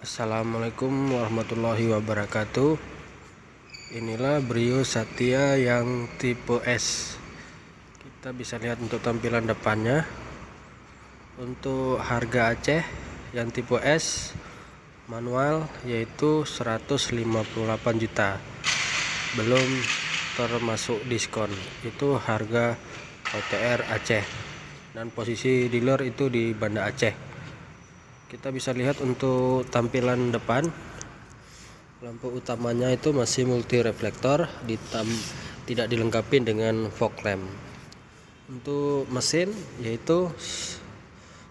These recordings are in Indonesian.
Assalamualaikum warahmatullahi wabarakatuh. Inilah Brio Satya yang tipe S. Kita bisa lihat untuk tampilan depannya. Untuk harga Aceh yang tipe S manual yaitu 158 juta, belum termasuk diskon. Itu harga OTR Aceh, dan posisi dealer itu di Banda Aceh. Kita bisa lihat untuk tampilan depan, lampu utamanya itu masih multi reflektor, tidak dilengkapi dengan fog lamp. Untuk mesin yaitu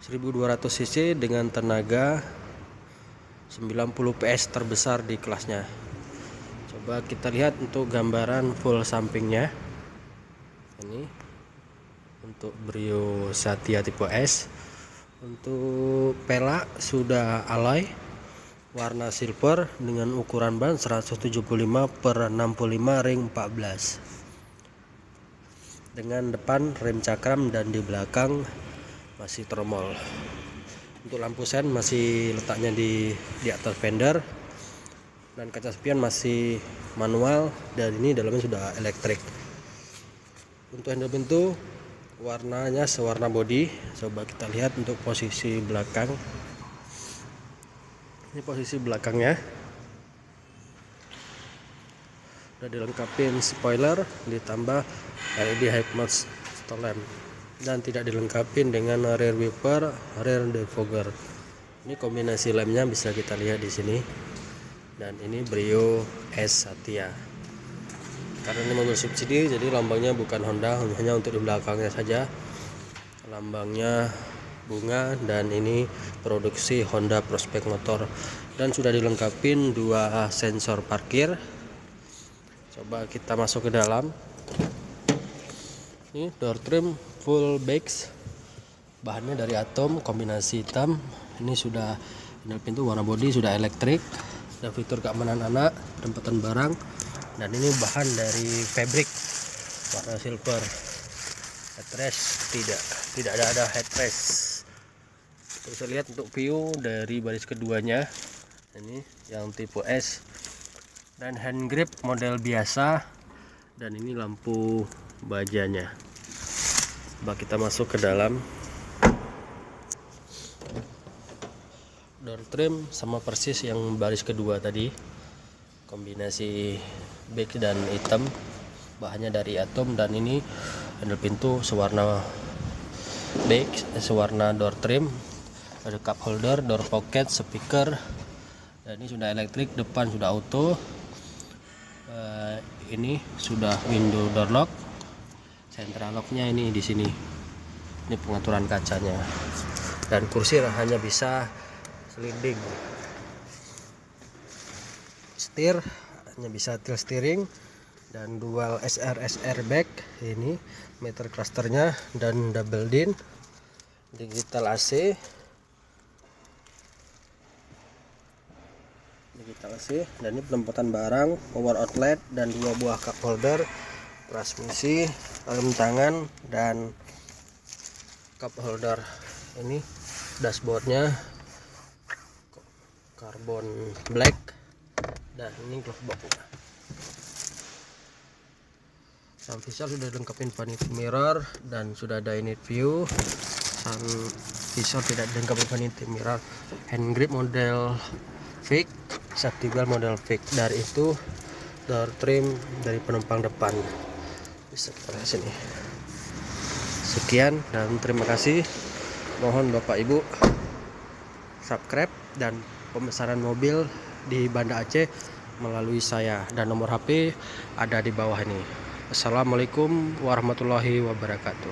1200 cc dengan tenaga 90 PS terbesar di kelasnya. Coba kita lihat untuk gambaran full sampingnya. Ini untuk Brio Satya tipe S. Untuk pelak sudah alloy warna silver dengan ukuran ban 175/65 ring 14, dengan depan rem cakram dan di belakang masih tromol. Untuk lampu sen masih letaknya di atas fender, dan kaca spion masih manual, dan ini dalamnya sudah elektrik. Untuk handle pintu warnanya sewarna body. Coba kita lihat untuk posisi belakang. Ini posisi belakangnya, udah dilengkapi spoiler, ditambah LED head mount stop lamp, dan tidak dilengkapi dengan rear wiper, rear defogger. Ini kombinasi lampnya bisa kita lihat di sini. Dan ini Brio S Satya. Karena ini mobil subsidi, jadi lambangnya bukan Honda, hanya untuk di belakangnya saja. Lambangnya bunga, dan ini produksi Honda Prospect Motor, dan sudah dilengkapi 2 sensor parkir. Coba kita masuk ke dalam. Ini door trim full bags, bahannya dari Atom kombinasi hitam. Ini sudah handle pintu warna body sudah elektrik, ada fitur keamanan anak, penempatan barang, dan ini bahan dari fabric warna silver. Headrest tidak ada headrest. Bisa lihat untuk view dari baris keduanya, ini yang tipe S, dan hand grip model biasa, dan ini lampu bajanya. Coba kita masuk ke dalam. Door trim sama persis yang baris kedua tadi, kombinasi beige dan hitam, bahannya dari Atom, dan ini handle pintu sewarna beige, sewarna door trim, ada cup holder, door pocket, speaker, dan ini sudah elektrik, depan sudah auto. Ini sudah window door lock, central locknya ini di sini. Ini pengaturan kacanya, dan kursi hanya bisa sliding. Setir hanya bisa tilt steering, dan dual SRS airbag, ini meter clusternya, dan double din, digital AC, dan ini penempatan barang, power outlet, dan 2 buah cup holder, transmisi, rem tangan, dan cup holder. Ini dashboardnya karbon black, dan ini glove box. Sun visor sudah dilengkapi vanity mirror, dan sudah ada unit view. Sun visor tidak dilengkapi vanity mirror. Hand grip model fix, safety belt model fix. Dari itu door trim dari penumpang depan, bisa kita lihat sini. Sekian dan terima kasih. Mohon Bapak Ibu subscribe dan pemesanan mobil di Banda Aceh melalui saya, dan nomor HP ada di bawah ini. Assalamualaikum warahmatullahi wabarakatuh.